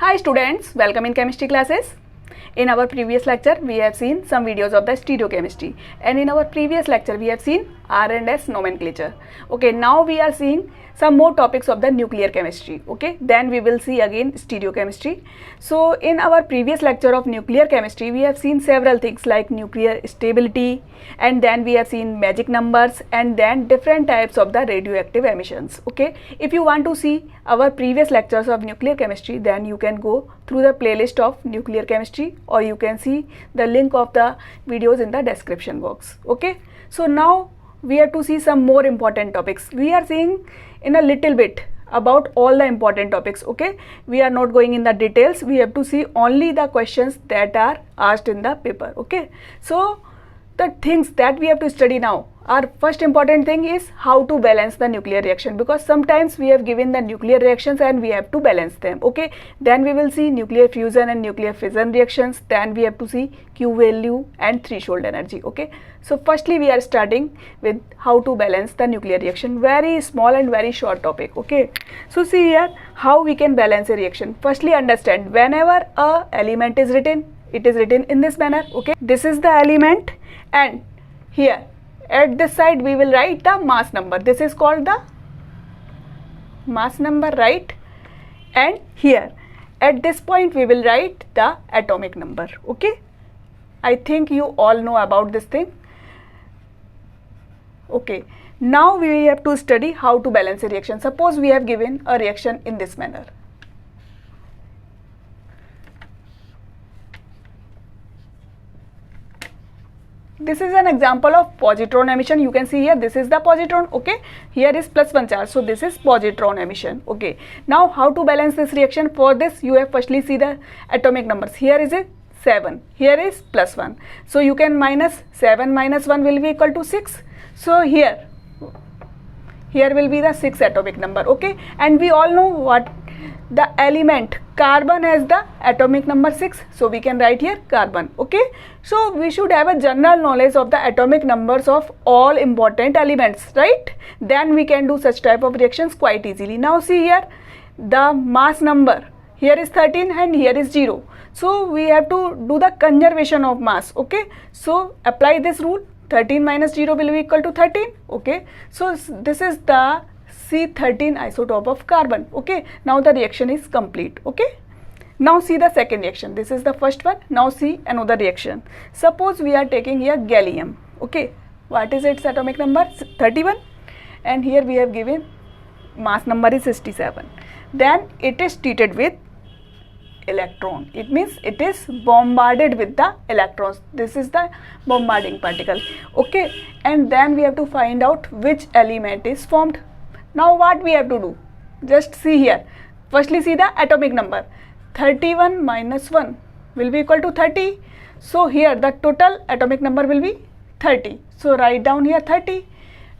Hi students, welcome in chemistry classes. In our previous lecture we have seen some videos of the stereochemistry, and in our previous lecture we have seen R and S nomenclature. Okay, now we are seeing some more topics of the nuclear chemistry. Okay, then we will see again stereochemistry. So in our previous lecture of nuclear chemistry we have seen several things like nuclear stability, and then we have seen magic numbers, and then different types of the radioactive emissions. Okay, if you want to see our previous lectures of nuclear chemistry, then you can go through the playlist of nuclear chemistry, or you can see the link of the videos in the description box. Okay, so now we have to see some more important topics. We are seeing in a little bit about all the important topics. Okay, we are not going in the details, we have to see only the questions that are asked in the paper. Okay, so the things that we have to study now, our first important thing is how to balance the nuclear reaction, because sometimes we have given the nuclear reactions and we have to balance them. Okay, then we will see nuclear fusion and nuclear fission reactions, then we have to see Q value and threshold energy. Okay, so firstly we are starting with how to balance the nuclear reaction, very small and very short topic. Okay, so see here how we can balance a reaction. Firstly understand, whenever a element is written, it is written in this manner. Okay, this is the element, and here at this side we will write the mass number. This is called the mass number, right? And here at this point we will write the atomic number. Okay, I think you all know about this thing. Okay, now we have to study how to balance a reaction. Suppose we have given a reaction in this manner. This is an example of positron emission. You can see here this is the positron. Okay, here is +1 charge, so this is positron emission. Okay, now how to balance this reaction? For this you have firstly see the atomic numbers. Here is a 7, here is +1, so you can minus 7 minus 1 will be equal to 6. So here will be the 6 atomic number. Okay, and we all know what the element carbon has the atomic number 6, so we can write here carbon. Okay, so we should have a general knowledge of the atomic numbers of all important elements, right? Then we can do such type of reactions quite easily. Now see here the mass number, here is 13 and here is 0, so we have to do the conservation of mass. Okay, so apply this rule, 13 minus 0 will be equal to 13. Okay, so this is the C13 isotope of carbon. Okay, now the reaction is complete. Okay, now see the second reaction. This is the first one. Now see another reaction. Suppose we are taking here gallium. Okay, what is its atomic number? 31, and here we have given mass number is 67. Then it is treated with electron. It means it is bombarded with the electrons. This is the bombarding particle. Okay, and then we have to find out which element is formed. Now what we have to do? Just see here. Firstly see the atomic number. 31 minus 1 will be equal to 30. So here the total atomic number will be 30. So write down here 30.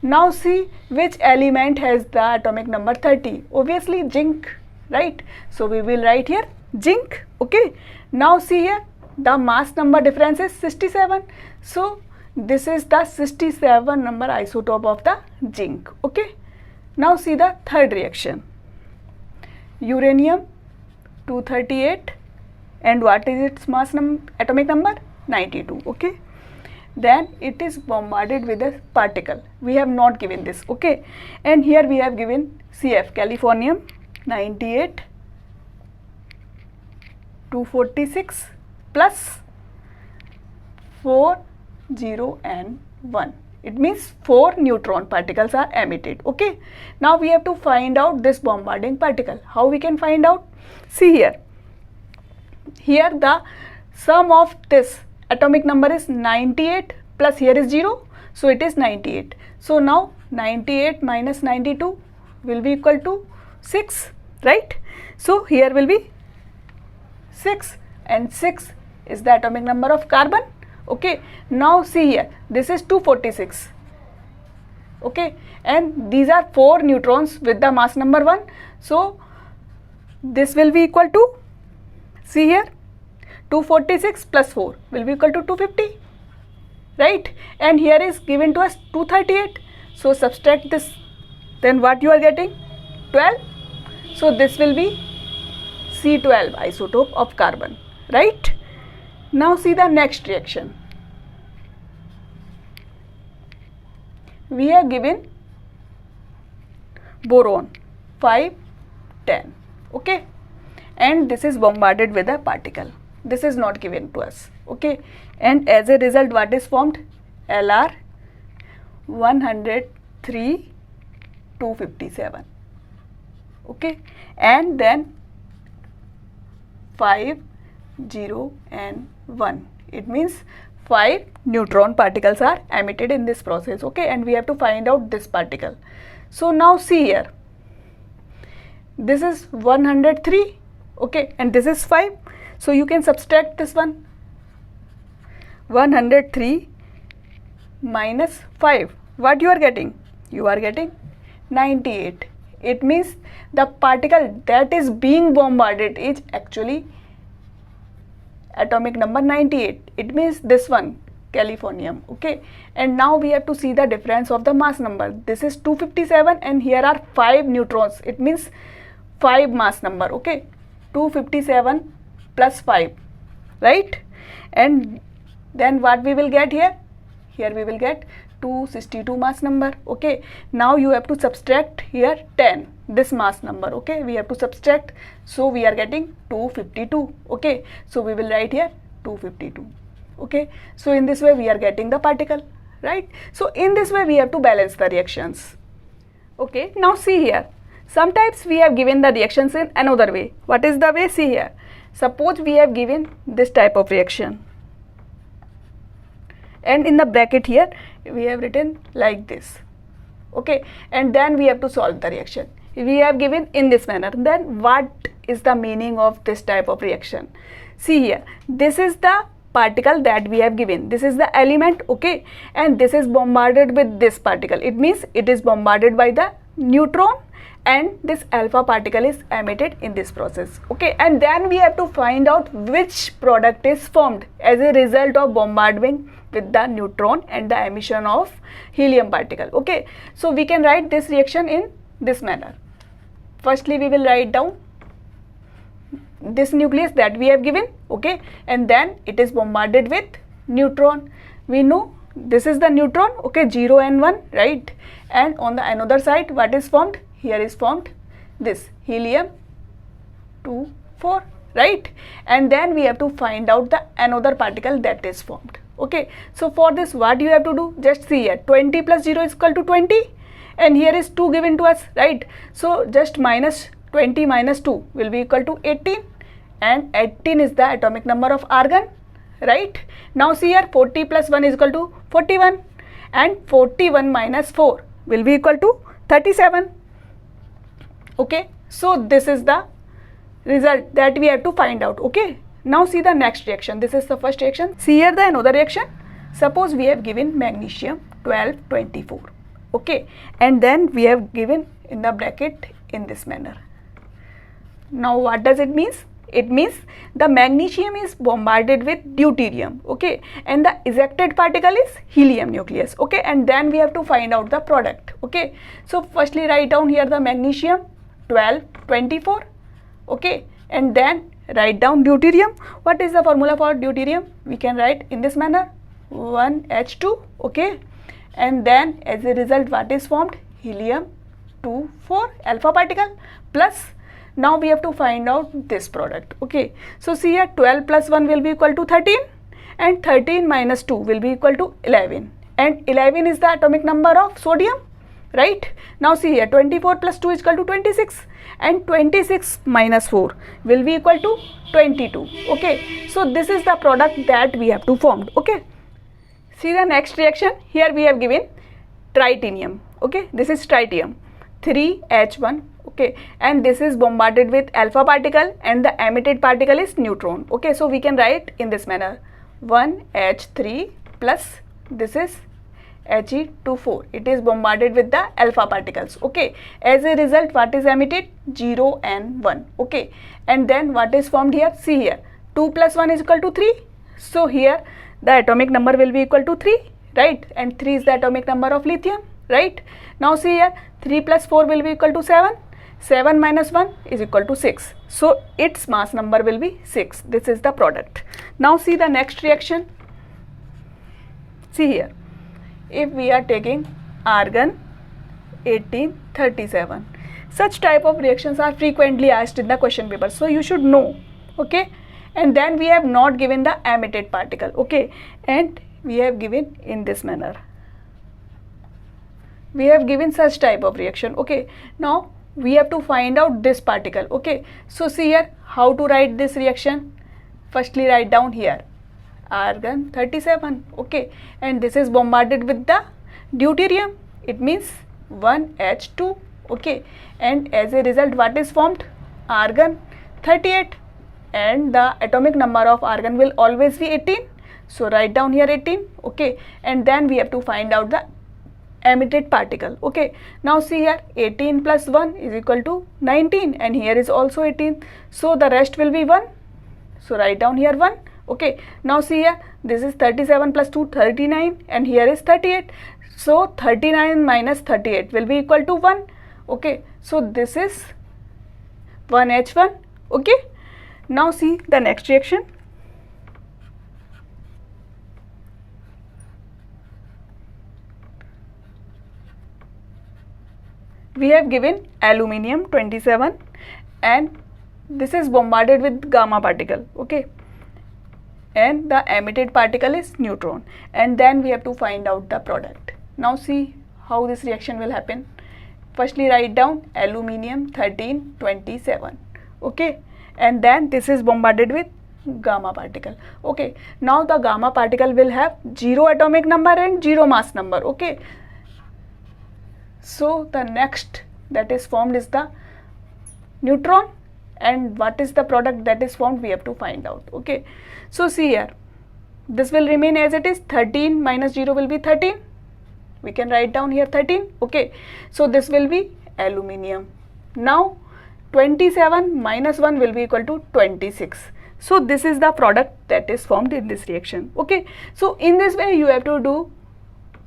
Now see which element has the atomic number 30. Obviously zinc, right? So we will write here zinc. Okay, now see here the mass number difference is 67. So this is the 67 number isotope of the zinc. Okay, now see the third reaction. Uranium 238, and what is its mass atomic number? 92. Okay, then it is bombarded with a particle. We have not given this. Okay, and here we have given CF, californium 98, 246 plus 4, 0 and 1. It means 4 neutron particles are emitted. Okay, now we have to find out this bombarding particle. How we can find out? See here. Here the sum of this atomic number is 98 plus here is 0, so it is 98. So now 98 minus 92 will be equal to 6, right? So here will be 6, and 6 is the atomic number of carbon. Okay, now see here this is 246. Okay, and these are 4 neutrons with the mass number 1, so this will be equal to, see here 246 plus 4 will be equal to 250, right? And here is given to us 238, so subtract this, then what you are getting? 12. So this will be C12 isotope of carbon, right? Now see the next reaction. We have given boron 5, 10, okay, and this is bombarded with a particle. This is not given to us, okay, and as a result what is formed? Lr 103 257, okay, and then 5, 0 and 1. It means 5 neutron particles are emitted in this process, okay, and we have to find out this particle. So now see here, this is 103, okay, and this is 5, so you can subtract this one. 103 minus 5, what you are getting? You are getting 98. It means the particle that is being bombarded is actually atomic number 98. It means this one, californium, okay, and now we have to see the difference of the mass number. This is 257 and here are 5 neutrons. It means 5 mass number, okay, 257 plus 5, right? And then what we will get here? Here we will get 262 mass number, okay. Now you have to subtract here 10, this mass number, okay, we have to subtract, so we are getting 252, okay, so we will write here 252, okay. So in this way we are getting the particle, right? So in this way we have to balance the reactions, okay. Now see here, sometimes we have given the reactions in another way. What is the way? See here, suppose we have given this type of reaction, and in the bracket here we have written like this, okay, and then we have to solve the reaction. We have given in this manner. Then what is the meaning of this type of reaction? See here, this is the particle that we have given, this is the element, okay, and this is bombarded with this particle. It means it is bombarded by the neutron and this alpha particle is emitted in this process, okay, and then we have to find out which product is formed as a result of bombardment with the neutron and the emission of helium particle, okay. So we can write this reaction in this manner. Firstly we will write down this nucleus that we have given, okay, and then it is bombarded with neutron. We know this is the neutron, okay, 0 and 1, right, and on the another side what is formed? Here is formed this helium 2, 4, right, and then we have to find out the another particle that is formed, okay. So for this what you have to do? Just see here, 20 plus 0 is equal to 20 and here is 2 given to us, right, so just minus 20 minus 2 will be equal to 18 and 18 is the atomic number of argon, right. Now see here, 40 plus 1 is equal to 41 and 41 minus 4 will be equal to 37, okay. So this is the result that we have to find out, okay. Now see the next reaction. This is the first reaction. See here the another reaction. Suppose we have given magnesium 1224, okay, and then we have given in the bracket in this manner. Now what does it mean? It means the magnesium is bombarded with deuterium, okay, and the ejected particle is helium nucleus, okay, and then we have to find out the product, okay. So firstly write down here the magnesium 1224, okay, and then write down deuterium. What is the formula for deuterium? We can write in this manner, 1H2, okay, and then as a result what is formed? Helium 2, 4 alpha particle plus. Now we have to find out this product, okay. So see here, 12 plus 1 will be equal to 13 and 13 minus 2 will be equal to 11 and 11 is the atomic number of sodium, right. Now see here, 24 plus 2 is equal to 26 and 26 minus 4 will be equal to 22, okay. So this is the product that we have to form, okay. See the next reaction. Here we have given tritinium, okay, this is tritium 3H1, okay, and this is bombarded with alpha particle and the emitted particle is neutron, okay. So we can write in this manner, 1H3 plus this is He24. It is bombarded with the alpha particles, okay. As a result what is emitted? 0 and 1, okay, and then what is formed here? See here, 2 plus 1 is equal to 3, so here the atomic number will be equal to 3, right, and 3 is the atomic number of lithium, right. Now see here, 3 plus 4 will be equal to 7 7 minus 1 is equal to 6. So its mass number will be 6. This is the product. Now see the next reaction. See here, if we are taking argon 1837, such type of reactions are frequently asked in the question paper, so you should know, okay. And then we have not given the emitted particle, okay, and we have given in this manner. We have given such type of reaction, okay. Now we have to find out this particle, okay. So see here how to write this reaction. Firstly write down here argon 37, okay, and this is bombarded with the deuterium, it means 1H2, okay, and as a result what is formed? Argon 38, and the atomic number of argon will always be 18, so write down here 18, okay. And then we have to find out the emitted particle, okay. Now see here 18 plus 1 is equal to 19, and here is also 18, so the rest will be 1, so write down here 1, okay. Now see here, this is 37 plus 2 39, and here is 38, so 39 minus 38 will be equal to 1, okay. So this is 1H1, okay. Now see the next reaction. We have given aluminium 27, and this is bombarded with gamma particle, okay, and the emitted particle is neutron, and then we have to find out the product. Now see how this reaction will happen. Firstly write down aluminium 1327, okay, and then this is bombarded with gamma particle, okay. Now the gamma particle will have 0 atomic number and 0 mass number, okay. So the next that is formed is the neutron, and what is the product that is formed we have to find out, okay. So see here, this will remain as it is, 13 minus 0 will be 13, we can write down here 13, okay. So this will be aluminium. Now 27 minus 1 will be equal to 26. So this is the product that is formed in this reaction, okay. So in this way you have to do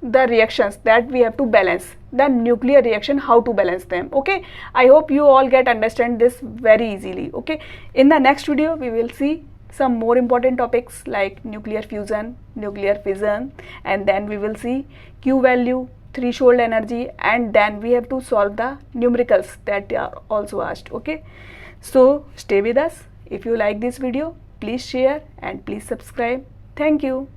the reactions that we have to balance, the nuclear reaction, how to balance them, okay. I hope you all understand this very easily, okay. In the next video we will see some more important topics like nuclear fusion, nuclear fission, and then we will see Q value, threshold energy, and then we have to solve the numericals that are also asked, okay. So stay with us. If you like this video, please share and please subscribe. Thank you.